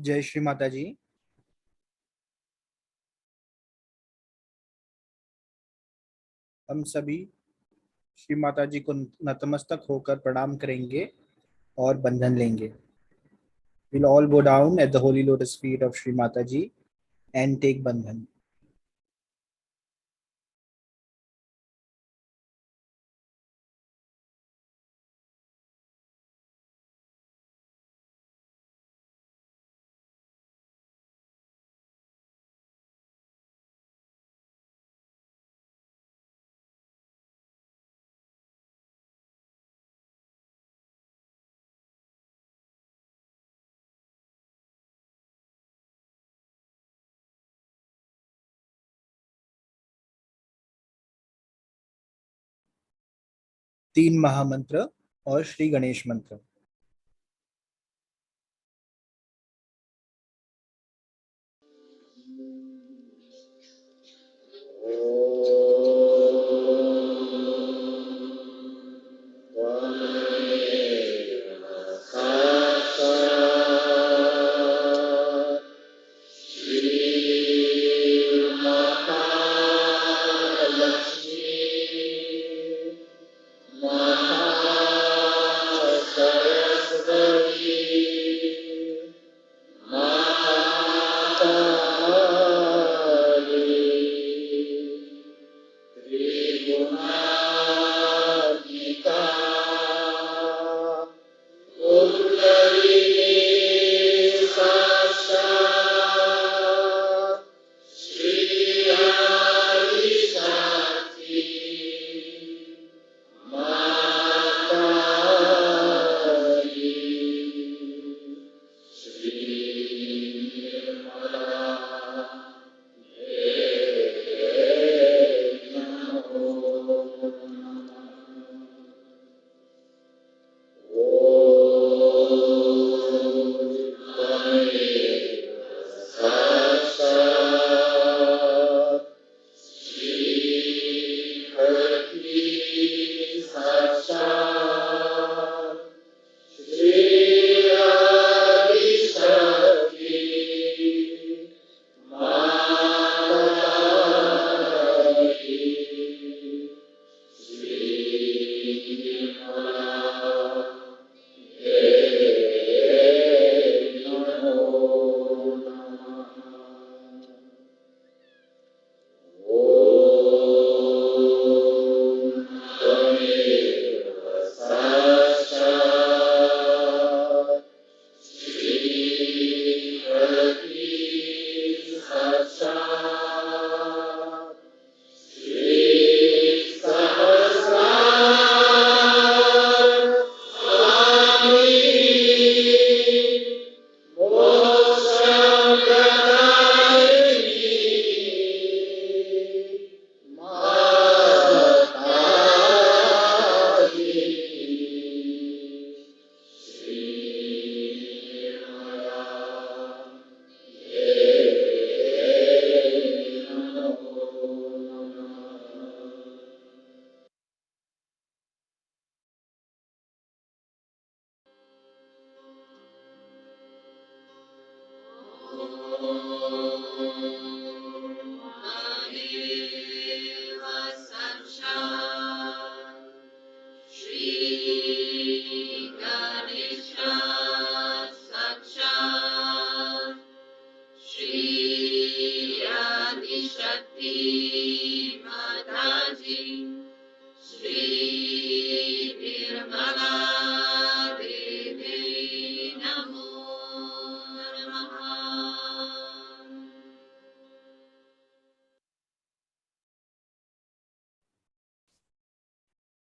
जय श्री माता जी। हम सभी श्री माता जी को नतमस्तक होकर प्रणाम करेंगे और बंधन लेंगे। We'll all bow down at the holy lotus feet of Shri Mataji and take bandhan. तीन महामंत्र और श्री गणेश मंत्र।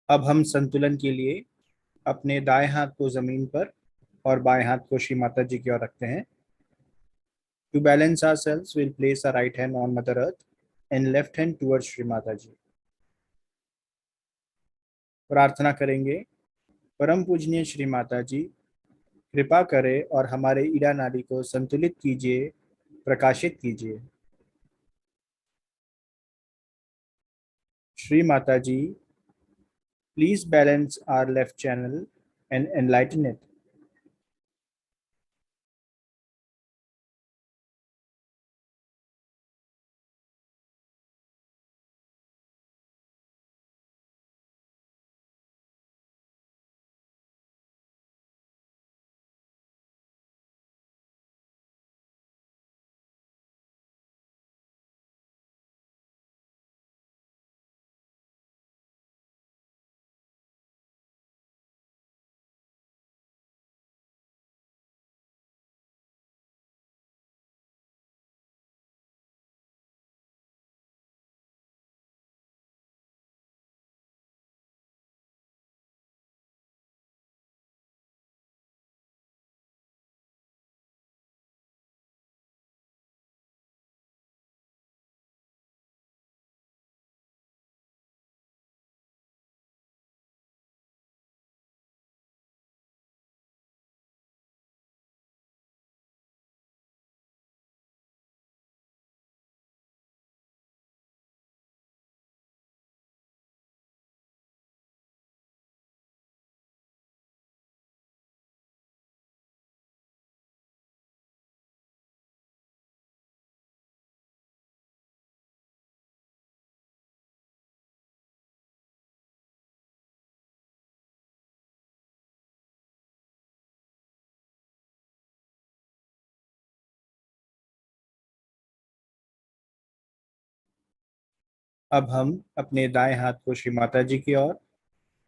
अब हम संतुलन के लिए अपने दाएं हाथ को जमीन पर और बाएं हाथ को श्री माता जी की ओर रखते हैं। To balance ourselves, we'll place our right hand on Mother Earth and left hand towards Shri Mataji. प्रार्थना करेंगे, परम पूजनीय श्री माता जी, कृपा करें और हमारे ईड़ा नाड़ी को संतुलित कीजिए, प्रकाशित कीजिए। श्री माता जी, please balance our left channel and enlighten it. अब हम अपने दाएं हाथ को श्री माता जी की ओर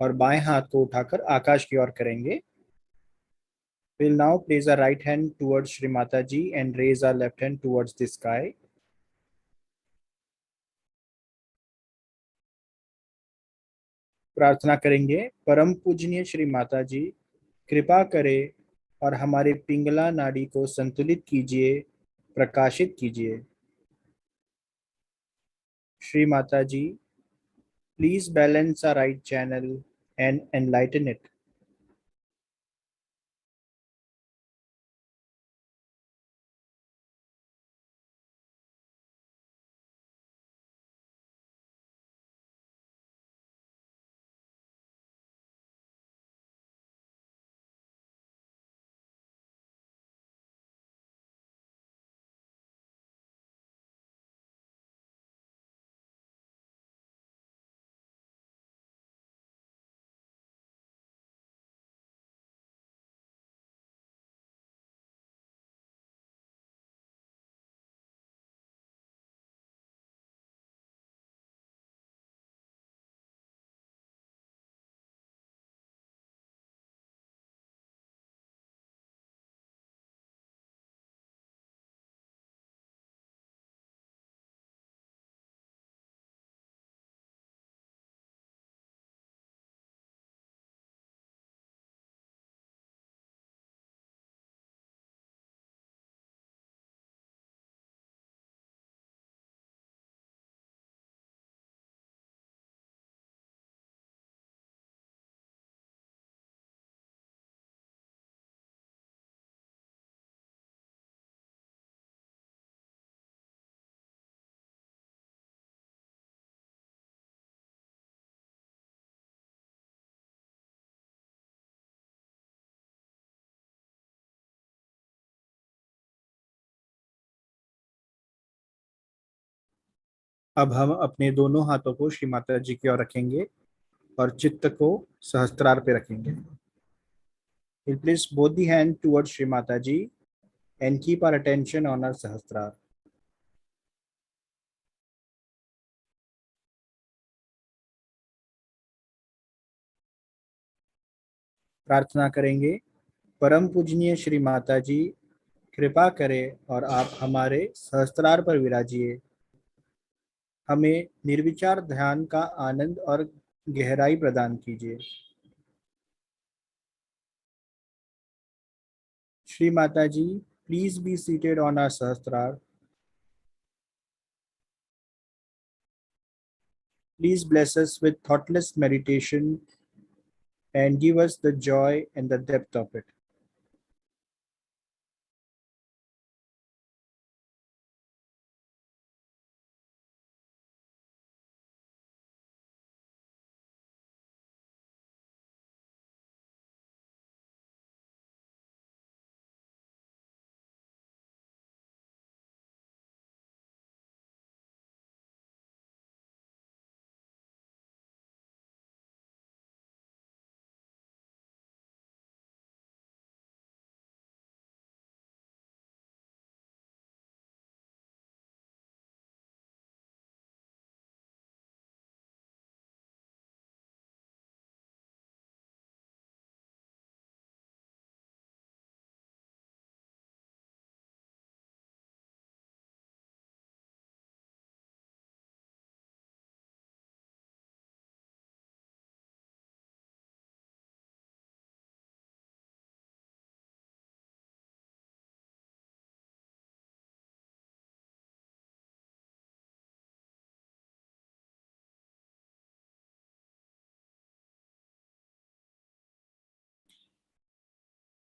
और बाएं हाथ को उठाकर आकाश की ओर करेंगे. We'll now place our right hand towards Shri Mataji and raise our left hand towards the sky. प्रार्थना करेंगे, परम पूजनीय श्री माता जी कृपा करें और हमारे पिंगला नाड़ी को संतुलित कीजिए, प्रकाशित कीजिए. Shri Mata ji, please balance our right channel and enlighten it. अब हम अपने दोनों हाथों को श्री माता जी की ओर रखेंगे और चित्त को सहस्त्रार पे रखेंगे. We'll place both the hand towards Shri Mataji and keep our attention on our Sahasrara. प्रार्थना करेंगे, परम पूजनीय श्री माता जी कृपा करें और आप हमारे सहस्त्रार पर विराजिए. हमें निर्विचार ध्यान का आनंद और गहराई प्रदान कीजिए. Shri Mata ji, please be seated on our Sahasrara. Please bless us with thoughtless meditation and give us the joy and the depth of it.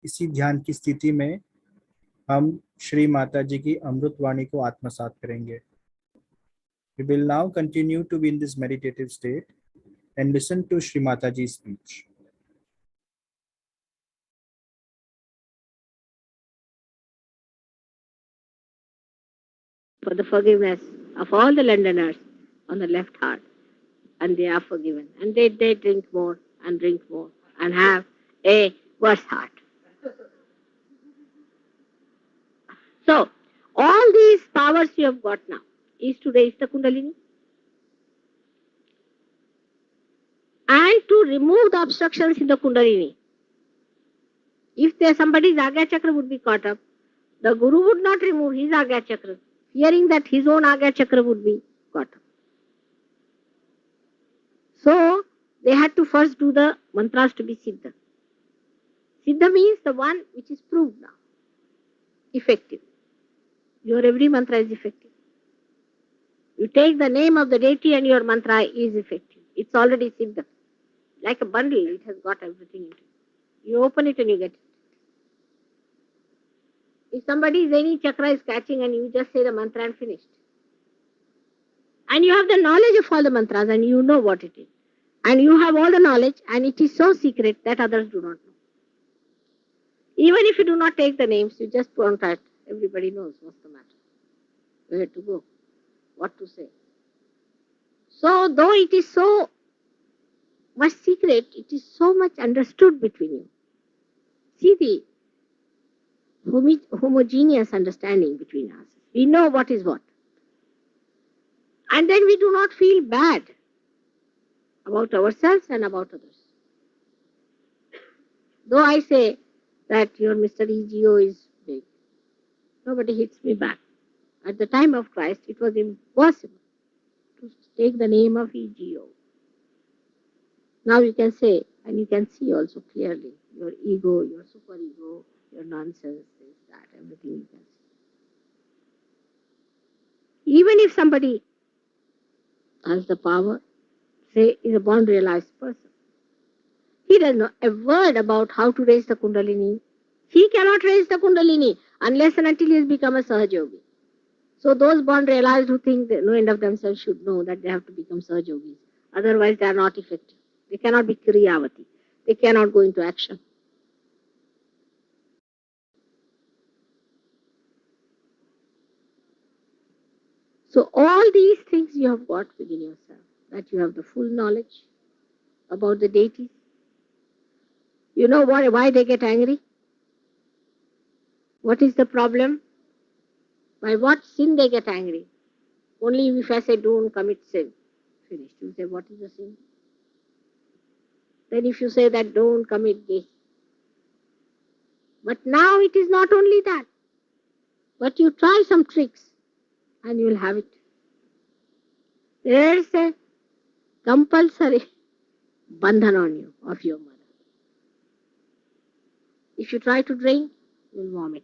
इसी ध्यान की स्थिति में हम श्री माता जी की अमृत वाणी को आत्मसात करेंगे. We will now continue to be in this meditative state and listen to Shri Mataji's speech. For the forgiveness of all the Londoners on the left heart, and they are forgiven, and they drink more and have a worse heart. So, all these powers you have got now is today is the Kundalini. and to remove the obstructions in the Kundalini. If there somebody's Agya Chakra would be caught up, the Guru would not remove his Agya Chakra, fearing that his own Agya Chakra would be caught up. So, they had to first do the mantras to be Siddha. Siddha means the one which is proved now, effective. Your every mantra is effective. You take the name of the deity and your mantra is effective. It's already Siddha. Like a bundle, it has got everything into it. You open it and you get it. If somebody's any chakra is catching and you just say the mantra and finished. And you have the knowledge of all the mantras and you know what it is. And you have all the knowledge and it is so secret that others do not know. Even if you do not take the names, you just point out, everybody knows what's the matter, where to go, what to say. So, though it is so much secret, it is so much understood between you. See the homogeneous understanding between us. We know what is what. And then we do not feel bad about ourselves and about others. Though I say that your Mr. EGO is big, nobody hits me back. At the time of Christ, it was impossible to take the name of EGO. Now you can say, and you can see also clearly, your ego, your superego, your nonsense, this, that, everything you can see. Even if somebody has the power, say, is a born realized person, he does not a word about how to raise the Kundalini. He cannot raise the Kundalini unless and until he has become a Sahaja Yogi. So those born realized who think that no end of themselves should know that they have to become Sahaja Yogis. Otherwise they are not effective. They cannot be Kriyavati. They cannot go into action. So all these things you have got within yourself, that you have the full knowledge about the deities. You know why they get angry? What is the problem? By what sin they get angry? Only if I say don't commit sin. Finished. You say what is the sin? Then if you say that don't commit this. But now it is not only that. But you try some tricks and you will have it. There is a compulsory bandhan on you of your mother. If you try to drink, you will vomit.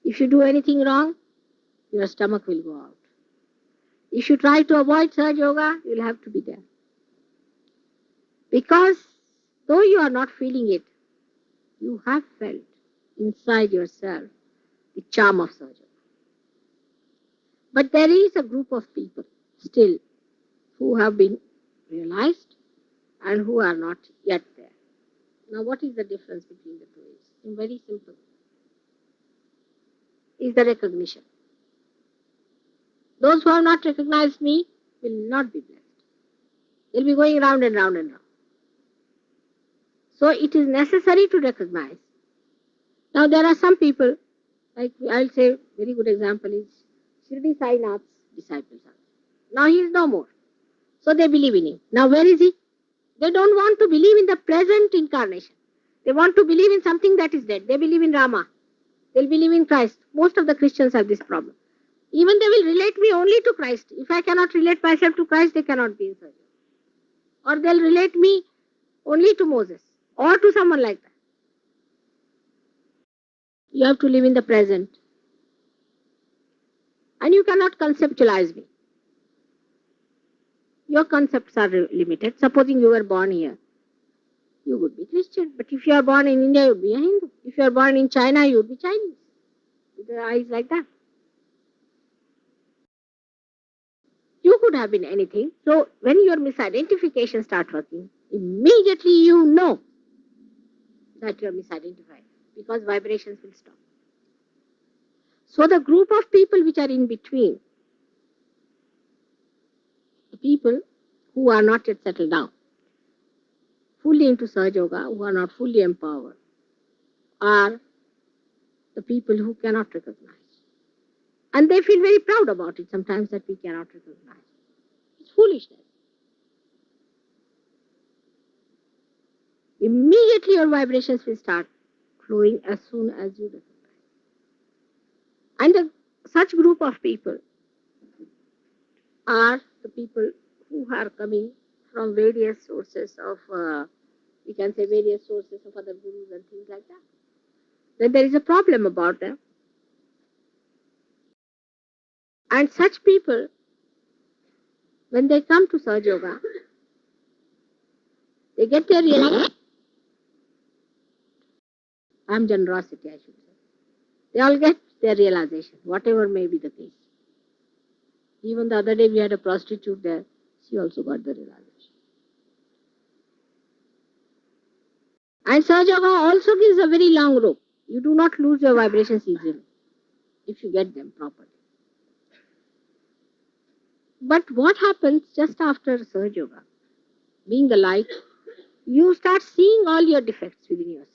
If you do anything wrong, your stomach will go out. If you try to avoid Sahaja Yoga, you will have to be there. Because though you are not feeling it, you have felt inside yourself the charm of Sahaja Yoga. But there is a group of people still who have been realized and who are not yet there. Now what is the difference between the two? It's very simple. Is the recognition. Those who have not recognized me will not be blessed. They'll be going round and round and round. So it is necessary to recognize. Now there are some people, like I'll say, very good example is Shri Sainath's disciples. Now he is no more. So they believe in him. Now where is he? They don't want to believe in the present incarnation. They want to believe in something that is dead. They believe in Rama. They'll believe in Christ. Most of the Christians have this problem. Even they will relate me only to Christ. If I cannot relate myself to Christ, they cannot be in Sahaja. Or they'll relate me only to Moses or to someone like that. You have to live in the present. And you cannot conceptualize me. Your concepts are limited. Supposing you were born here, you would be Christian. But if you are born in India, you would be a Hindu. If you are born in China, you would be Chinese. With the eyes like that. You could have been anything. So when your misidentification starts working, immediately you know that you are misidentified because vibrations will stop. So the group of people which are in between, the people who are not yet settled down, fully into Sahaja Yoga, who are not fully empowered, are the people who cannot recognize. And they feel very proud about it sometimes that we cannot recognize. It's foolishness. immediately your vibrations will start flowing as soon as you recognize. And such group of people are the people who are coming from various sources of, we can say various sources of other gurus and things like that. Then there is a problem about them. And such people, when they come to Sahaja Yoga, they get their realization. I'm generosity, I should say. They all get their realization, whatever may be the case. Even the other day we had a prostitute there, she also got the realization. And Sahaja Yoga also gives a very long rope. You do not lose your vibrations easily if you get them properly. But what happens just after Sahaja Yoga? Being the light, you start seeing all your defects within yourself.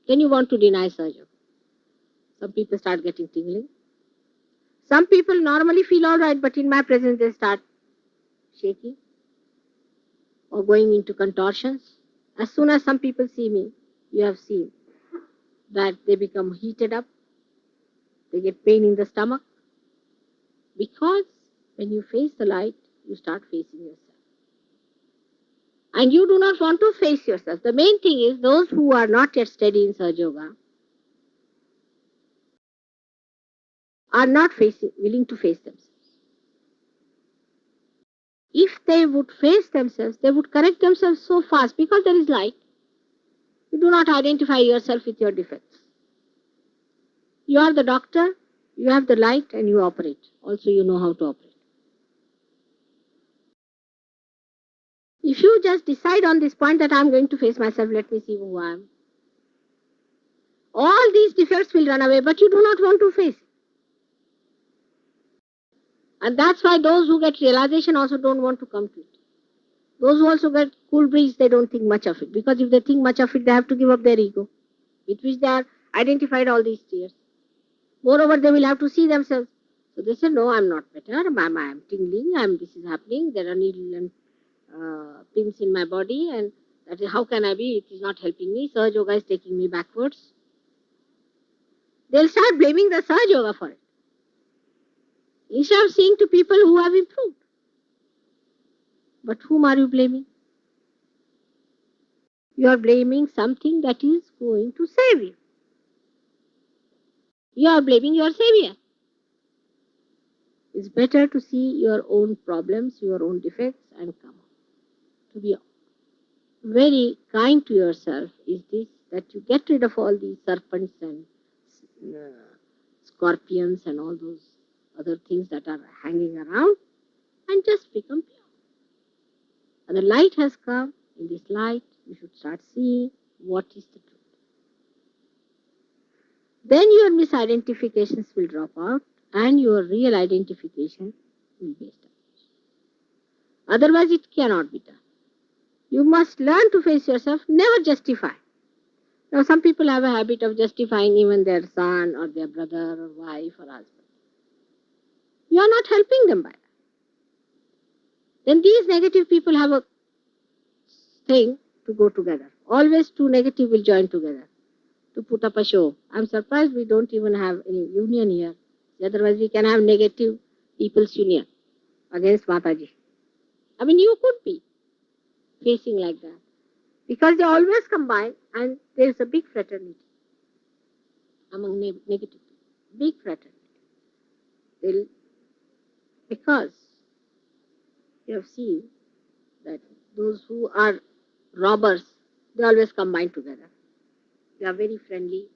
Then you want to deny Sahaja Yoga. Some people start getting tingling. Some people normally feel all right, but in my presence they start shaking or going into contortions. As soon as some people see me, you have seen that they become heated up, they get pain in the stomach, because when you face the light, you start facing yourself. And you do not want to face yourself. The main thing is those who are not yet steady in Sahaja Yoga are not willing to face themselves. If they would face themselves, they would correct themselves so fast because there is light. You do not identify yourself with your defects. You are the doctor, you have the light and you operate. Also you know how to operate. If you just decide on this point that I am going to face myself, let me see who I am, all these defects will run away, but you do not want to face it. And that's why those who get realization also don't want to come to it. Those who also get cool breeze, they don't think much of it. Because if they think much of it, they have to give up their ego, with which they are identified all these tears. Moreover, they will have to see themselves. So they say, no, I'm not better. I'm tingling. This is happening. There are needle and pins in my body. And that is, how can I be? It is not helping me. Sahaja Yoga is taking me backwards. They'll start blaming the Sahaja Yoga for it, instead of seeing to people who have improved. But whom are you blaming? You are blaming something that is going to save you. You are blaming your savior. It's better to see your own problems, your own defects, and come on. To be very kind to yourself is this, that you get rid of all these serpents and scorpions and all those other things that are hanging around and just become pure. And the light has come. In this light, you should start seeing what is the truth. Then your misidentifications will drop out and your real identification will be established. Otherwise, it cannot be done. You must learn to face yourself, never justify. Now, some people have a habit of justifying even their son or their brother or wife or husband. You are not helping them by that. Then these negative people have a thing to go together. Always two negative will join together to put up a show. I'm surprised we don't even have any union here. Otherwise, we can have negative people's union against Mataji. I mean, you could be facing like that. Because they always combine and there's a big fraternity among negative people. Big fraternity. Because you have seen that those who are robbers, they always combine together. They are very friendly.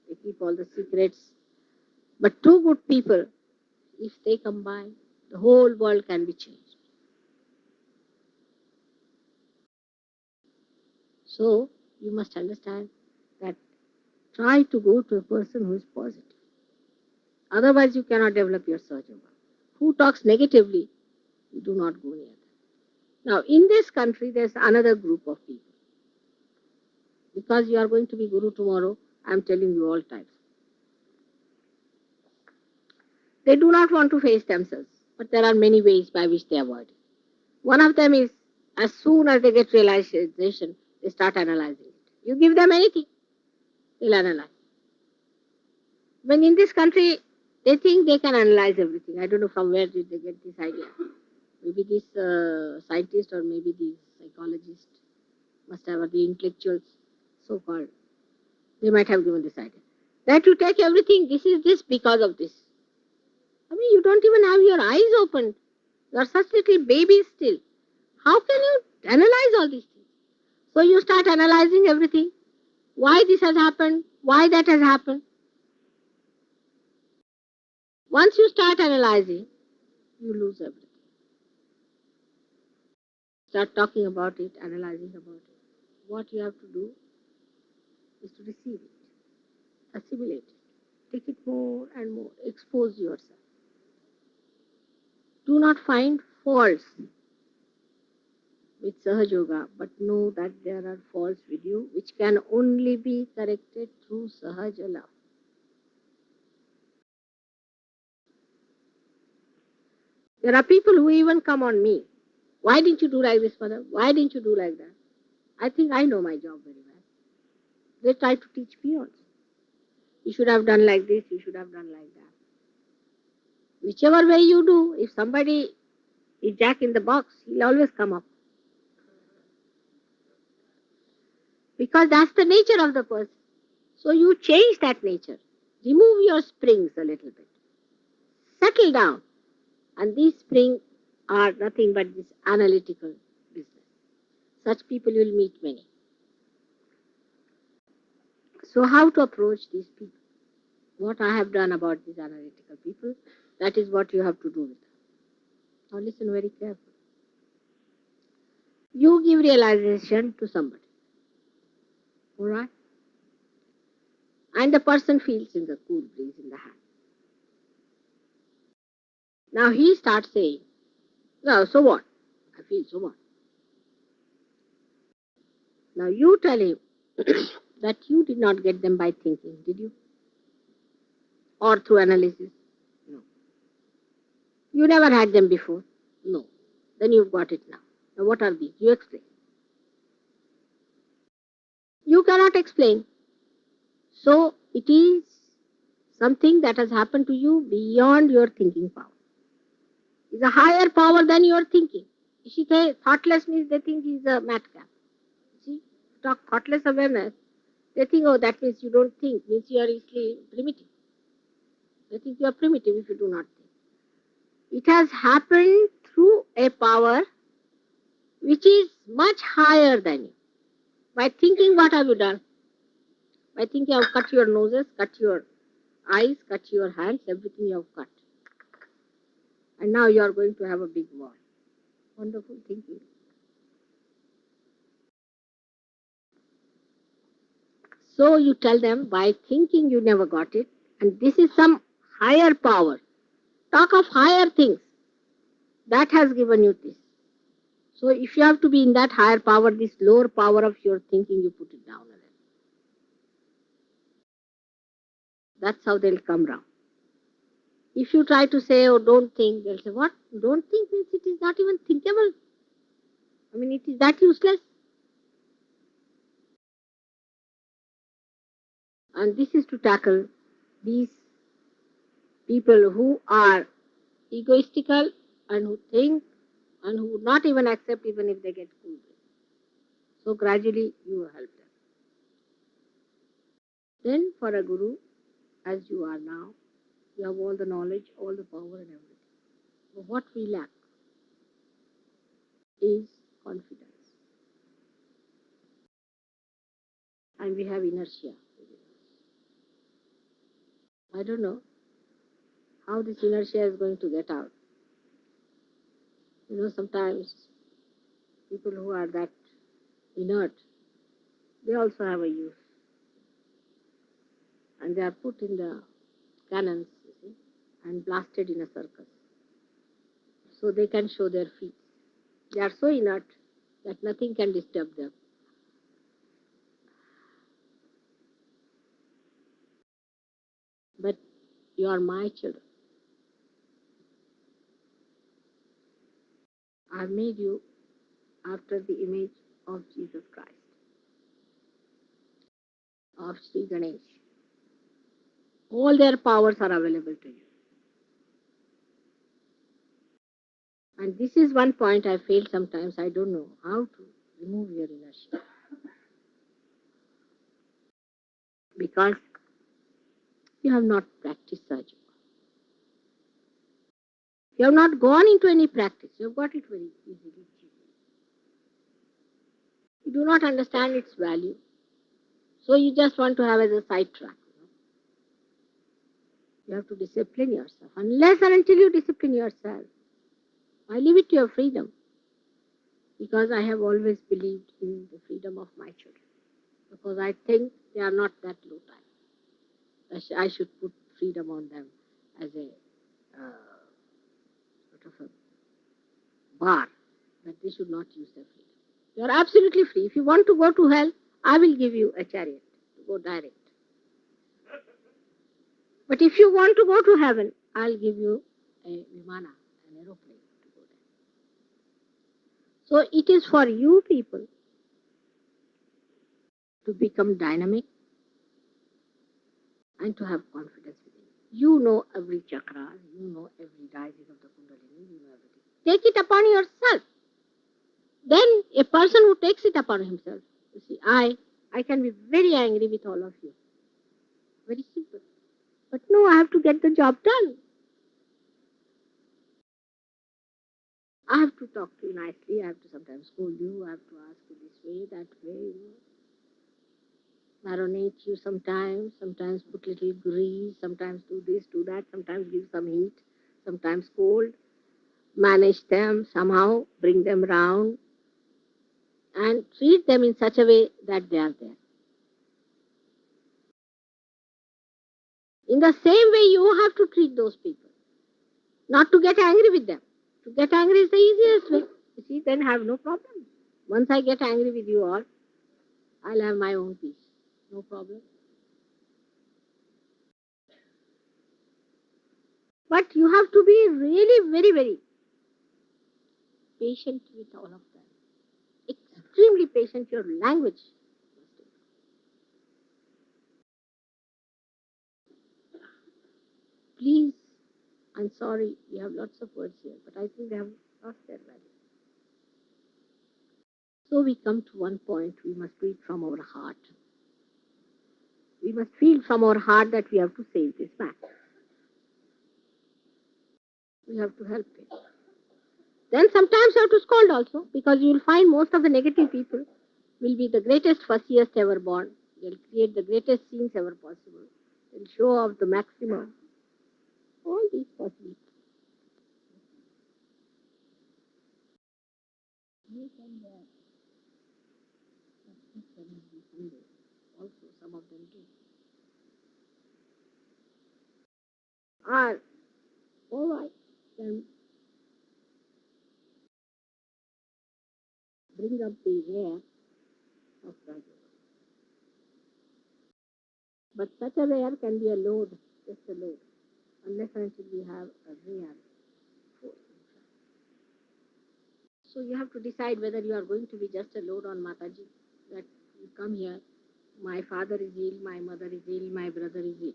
They keep all the secrets. But two good people, if they combine, the whole world can be changed. So, you must understand that try to go to a person who is positive. Otherwise, you cannot develop your Sahaja Yoga. Who talks negatively, you do not go near them. Now, in this country, there's another group of people. Because you are going to be Guru tomorrow, I am telling you all types. They do not want to face themselves, but there are many ways by which they avoid it. One of them is, as soon as they get realization, They start analyzing it. You give them anything, they'll analyze. When in this country, they think they can analyze everything. I don't know from where did they get this idea. Maybe this scientist or maybe these psychologists must have, or the intellectuals, so-called. They might have given this idea. That you take everything, this is this because of this. I mean, you don't even have your eyes opened. You are such little babies still. How can you analyze all these things? So you start analyzing everything. Why this has happened? Why that has happened? Once you start analyzing, you lose everything. Start talking about it, analyzing about it. What you have to do is to receive it, assimilate it, take it more and more, expose yourself. Do not find faults with Sahaja Yoga, but know that there are faults with you which can only be corrected through Sahaja love. There are people who even come on me. Why didn't you do like this, mother? Why didn't you do like that? I think I know my job very well. They try to teach me also. You should have done like this, you should have done like that. Whichever way you do, if somebody is Jack in the box, he'll always come up. Because that's the nature of the person. So you change that nature. Remove your springs a little bit. Settle down. And these springs are nothing but this analytical business. Such people you will meet many. So how to approach these people? What I have done about these analytical people, that is what you have to do with them. Now listen very carefully. You give realization to somebody. Alright? And the person feels in the cool breeze in the hand. Now he starts saying, no, so what? I feel so what? Now you tell him that you did not get them by thinking, did you? Or through analysis? No. You never had them before? No. Then you've got it now. Now what are these? You explain. You cannot explain. So it is something that has happened to you beyond your thinking power. It's a higher power than your thinking. You see, thoughtless means they think he's a madcap. See, talk thoughtless awareness. They think, oh, that means you don't think, means you are easily primitive. They think you are primitive if you do not think. It has happened through a power which is much higher than you. By thinking, what have you done? By thinking, you have cut your noses, cut your eyes, cut your hands, everything you have cut. And now you are going to have a big war. Wonderful thinking. So you tell them, by thinking you never got it, and this is some higher power. Talk of higher things. That has given you this. So if you have to be in that higher power, this lower power of your thinking, you put it down a little. That's how they'll come round. If you try to say, oh, don't think, they'll say, what? Don't think means it is not even thinkable. I mean, it is that useless. And this is to tackle these people who are egoistical and who think and who would not even accept even if they get cool. So gradually you help them. Then for a guru, as you are now, you have all the knowledge, all the power and everything. But what we lack is confidence. And we have inertia. I don't know how this inertia is going to get out. You know, sometimes people who are that inert, they also have a use. And they are put in the cannons, you see, and blasted in a circus. So they can show their feet. They are so inert that nothing can disturb them. But you are my children. I have made you after the image of Jesus Christ. of Sri Ganesh. All their powers are available to you. And this is one point I feel sometimes I don't know how to remove your inertia. Because you have not practiced Sahaja. You have not gone into any practice. You have got it very easily. You do not understand its value. So you just want to have as a sidetrack. You have to discipline yourself. Unless and until you discipline yourself, I leave it to your freedom. Because I have always believed in the freedom of my children. Because I think they are not that low time. I should put freedom on them as a sort of a bar, that they should not use their freedom. You are absolutely free. If you want to go to hell, I will give you a chariot to go direct. But if you want to go to heaven, I'll give you a vimana, an aeroplane to go there. So it is for you people to become dynamic and to have confidence within you. You know every chakra, you know every rising of the kundalini, you know everything. Take it upon yourself. Then a person who takes it upon himself, you see, I can be very angry with all of you. Very simple. But no, I have to get the job done. I have to talk to you nicely. I have to sometimes scold you. I have to ask you this way, that way. Marinate you sometimes put little grease, sometimes do this, do that, sometimes give some heat, sometimes cold. Manage them somehow, bring them round, and treat them in such a way that they are there. In the same way, you have to treat those people. Not to get angry with them. To get angry is the easiest way. You see, then have no problem. Once I get angry with you all, I'll have my own peace. No problem. But you have to be really very, very patient with all of them. Extremely patient. Your language. Please, I'm sorry, we have lots of words here, but I think they have lost their value. So we come to one point, we must do it from our heart. We must feel from our heart that we have to save this man. We have to help him. Then sometimes you have to scold also, because you will find most of the negative people will be the greatest fussiest ever born. They'll create the greatest scenes ever possible. They'll show off the maximum. All these possibilities. Also, some of them do. Are all right, then bring up the air of Dargah. But such a air can be a load, just a load, unless and until we have a real force. So you have to decide whether you are going to be just a load on Mataji, that you come here, my father is ill, my mother is ill, my brother is ill,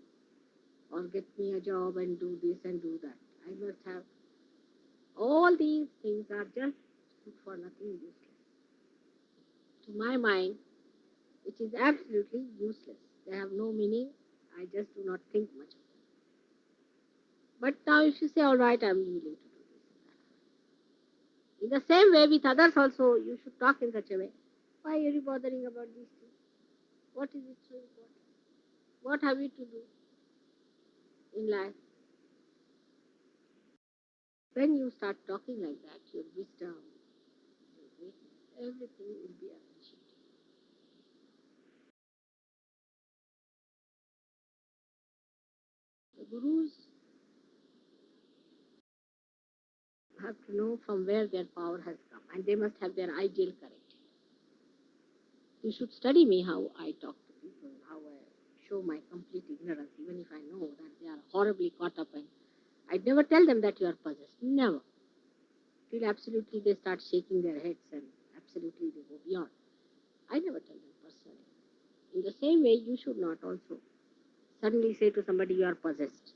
or get me a job and do this and do that. I must have. All these things are just good for nothing, useless. To my mind, it is absolutely useless. They have no meaning. I just do not think much of them. But now if you say, all right, I'm willing to do this. In the same way with others also, you should talk in such a way. Why are you bothering about these things? What is it so important? What have you to do in life? When you start talking like that, your wisdom, your greatness, everything will be appreciated. The gurus have to know from where their power has come, and they must have their ideal corrected. You should study me how I talk to people, how I show my complete ignorance, even if I know that they are horribly caught up in. I'd never tell them that you are possessed. Never. Till absolutely they start shaking their heads and absolutely they go beyond. I never tell them personally. In the same way, you should not also suddenly say to somebody you are possessed,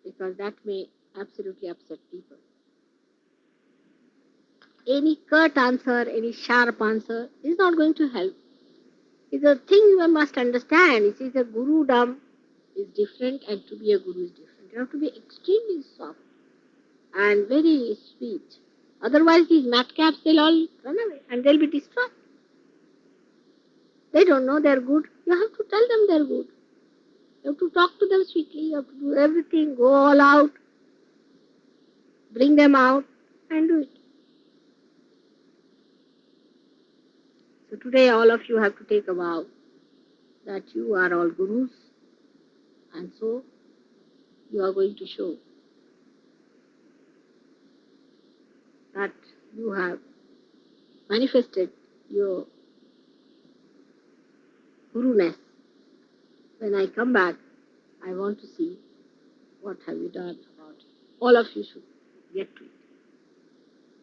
because that may absolutely upset people. Any curt answer, any sharp answer is not going to help. It's a thing you must understand. It is a gurudom is different, and to be a guru is different. You have to be extremely soft and very sweet. Otherwise, these madcaps, they'll all run away and they'll be destroyed. They don't know they're good. You have to tell them they're good. You have to talk to them sweetly. You have to do everything, go all out, bring them out, and do it. So today, all of you have to take a vow that you are all gurus, and so you are going to show that you have manifested your guru-ness. When I come back, I want to see what have you done about it. All of you should get to it.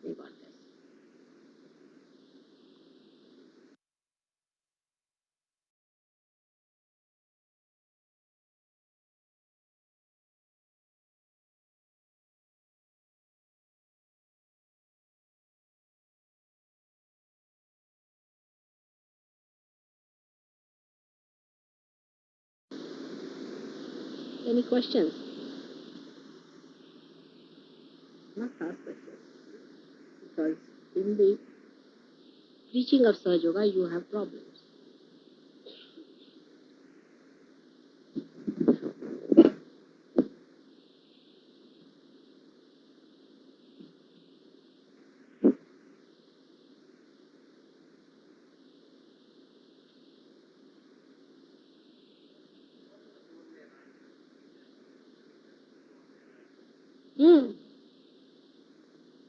May God bless. Any questions? Not ask questions. Because in the preaching of Sahaja Yoga, you have problems.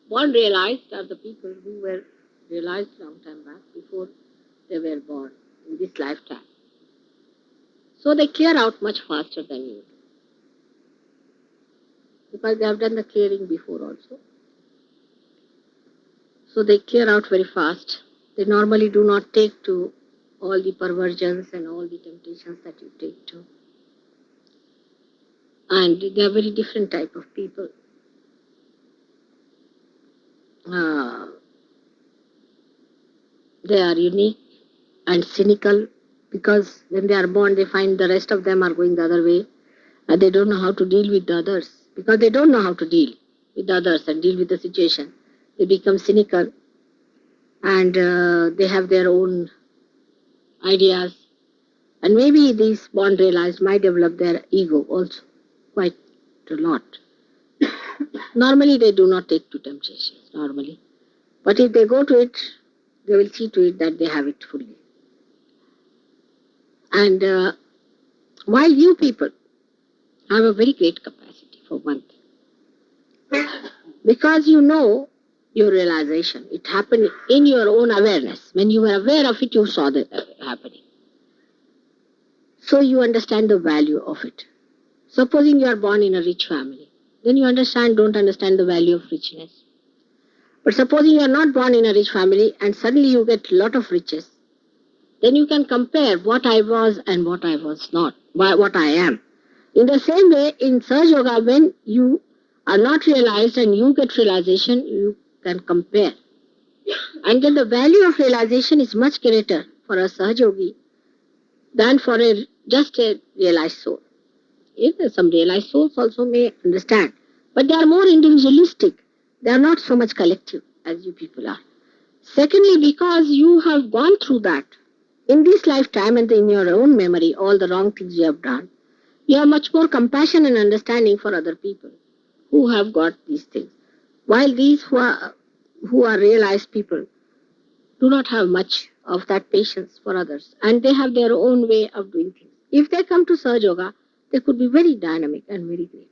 Born realized are the people who were realized long time back before they were born in this lifetime. So they clear out much faster than you do. Because they have done the clearing before also. So they clear out very fast. They normally do not take to all the perversions and all the temptations that you take to. And they are very different type of people. They are unique and cynical, because when they are born, they find the rest of them are going the other way, and they don't know how to deal with the others. Because they don't know how to deal with the others and deal with the situation, they become cynical, and they have their own ideas. And maybe these born realized might develop their ego also quite a lot. Normally, they do not take to temptations, normally. But if they go to it, they will see to it that they have it fully. And while you people have a very great capacity, for one thing, because you know your realization, it happened in your own awareness. When you were aware of it, you saw that happening. So you understand the value of it. Supposing you are born in a rich family, then you don't understand the value of richness. But supposing you are not born in a rich family and suddenly you get a lot of riches, then you can compare what I was and what I was not, what I am. In the same way, in Sahaja Yoga, when you are not realized and you get realization, you can compare. And then the value of realization is much greater for a Sahaja Yogi than for just a realized soul. Some realized souls also may understand, but they are more individualistic. They are not so much collective as you people are. Secondly, because you have gone through that in this lifetime and in your own memory, all the wrong things you have done, you have much more compassion and understanding for other people who have got these things. While these who are realized people do not have much of that patience for others, and they have their own way of doing things. If they come to Sahaja Yoga, they could be very dynamic and very great,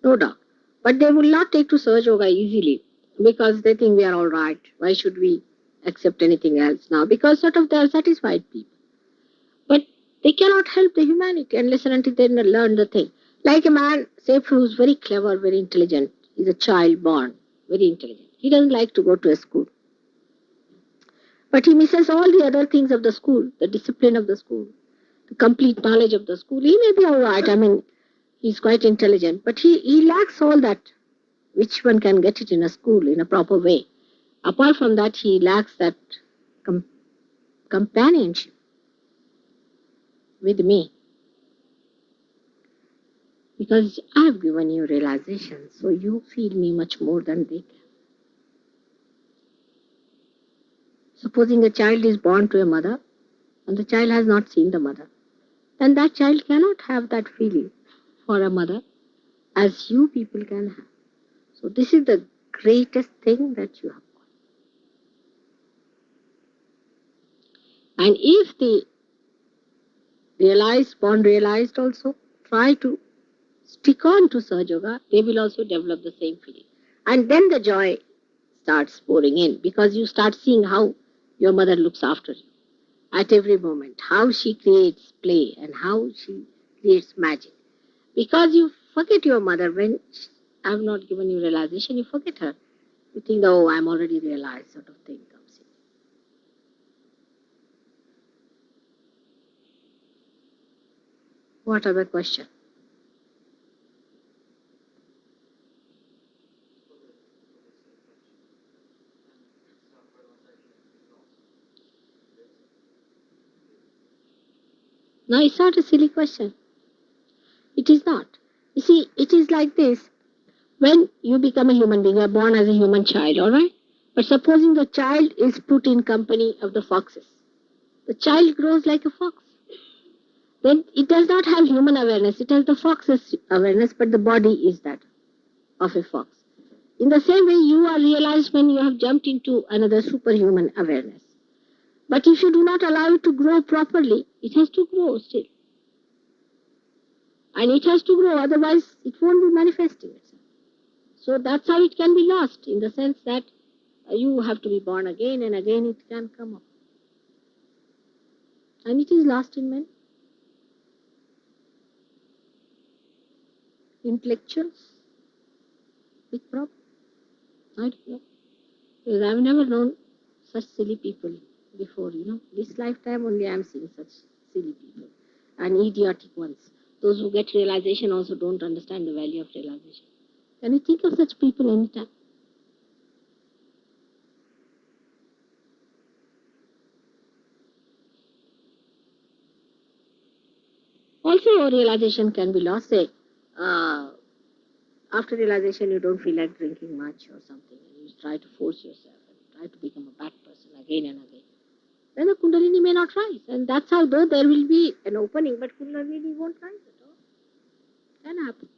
no doubt. But they will not take to Sahaja Yoga easily, because they think we are all right. Why should we accept anything else now? Because sort of they are satisfied people. But they cannot help the humanity unless and until they learn the thing. Like a man, say, who is very clever, very intelligent, is a child born, very intelligent. He doesn't like to go to a school. But he misses all the other things of the school, the discipline of the school, the complete knowledge of the school. He may be all right. I mean, he's quite intelligent, but he lacks all that, which one can get it in a school in a proper way. Apart from that, he lacks that com- companionship with me. Because I've given you realization, so you feel me much more than they can. Supposing a child is born to a mother, and the child has not seen the mother, then that child cannot have that feeling for a mother as you people can have. So this is the greatest thing that you have got. And if the realized, born realized also, try to stick on to Sahaja, they will also develop the same feeling. And then the joy starts pouring in, because you start seeing how your mother looks after you at every moment, how she creates play and how she creates magic. Because you forget your mother when I have not given you realization, you forget her. You think, oh, I'm already realized, sort of thing comes in. What other question? No, it's not a silly question. It is not. You see, it is like this. When you become a human being, you are born as a human child, all right? But supposing the child is put in company of the foxes, the child grows like a fox. Then it does not have human awareness, it has the fox's awareness, but the body is that of a fox. In the same way, you are realized when you have jumped into another superhuman awareness. But if you do not allow it to grow properly, it has to grow still. And it has to grow, otherwise it won't be manifesting itself. So that's how it can be lost, in the sense that you have to be born again and again it can come up. And it is lost in men. Intellectuals, big problem. I don't know. Because I've never known such silly people before, This lifetime only I'm seeing such silly people. And idiotic ones. Those who get realization also don't understand the value of realization. Can you think of such people anytime? Also, realization can be lost. Say, uh, after realization, you don't feel like drinking much or something, and you try to force yourself and try to become a bad person again and again. Then the Kundalini may not rise, and that's how, though there will be an opening, but Kundalini won't rise at all. Can happen.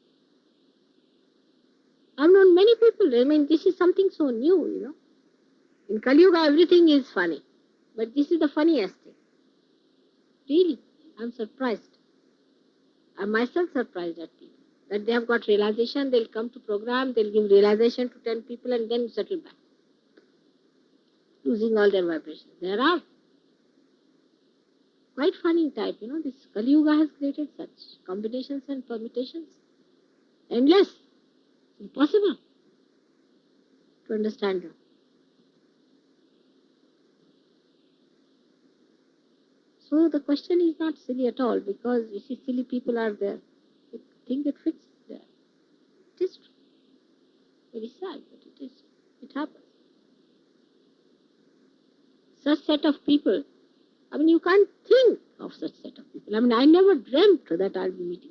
I've known many people. I mean, this is something so new. In Kali Yuga, everything is funny, but this is the funniest thing. Really, I'm surprised. I'm myself surprised at people that they have got realization. They'll come to program, they'll give realization to 10 people, and then settle back, losing all their vibrations. There are quite funny type, this Kali Yuga has created such combinations and permutations. Endless. Impossible to understand them. So the question is not silly at all, because you see silly people are there. You think it fits there. It is true. Very sad, but it is. It happens. Such set of people, I mean, you can't think of such set of people. I mean, I never dreamt that I'll be meeting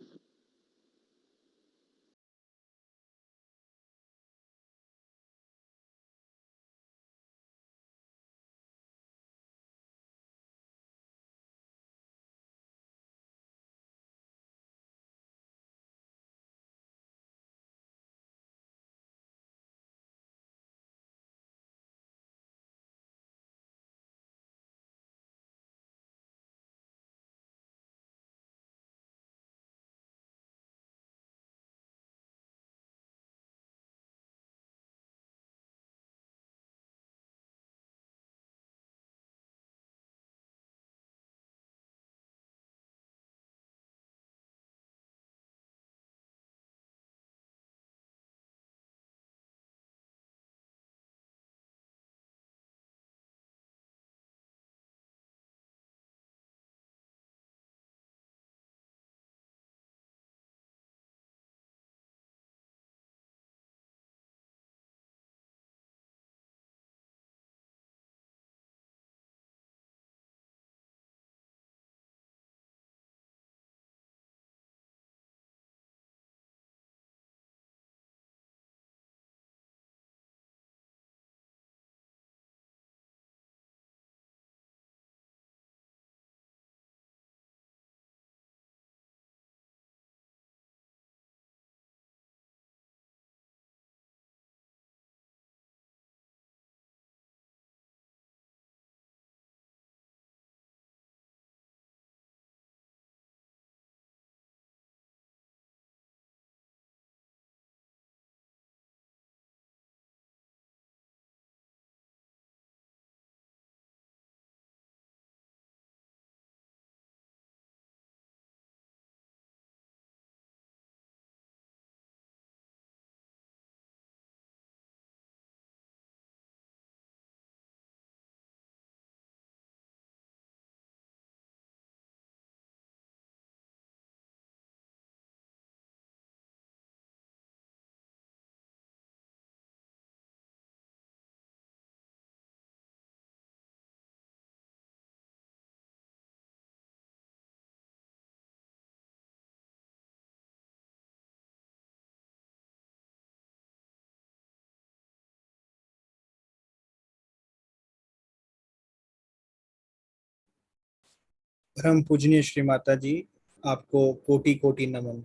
परम पूजनीय श्री माता जी, आपको कोटि कोटि नमन।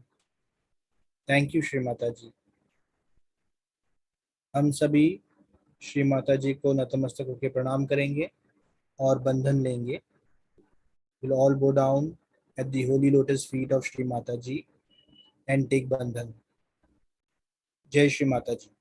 Thank you Shri Mata जी। हम सभी श्री माता जी को नतमस्तक होकर प्रणाम करेंगे और बंधन लेंगे। We'll all bow down at the holy lotus feet of Shri Mataji and take bandhan. Jai Shri Mataji.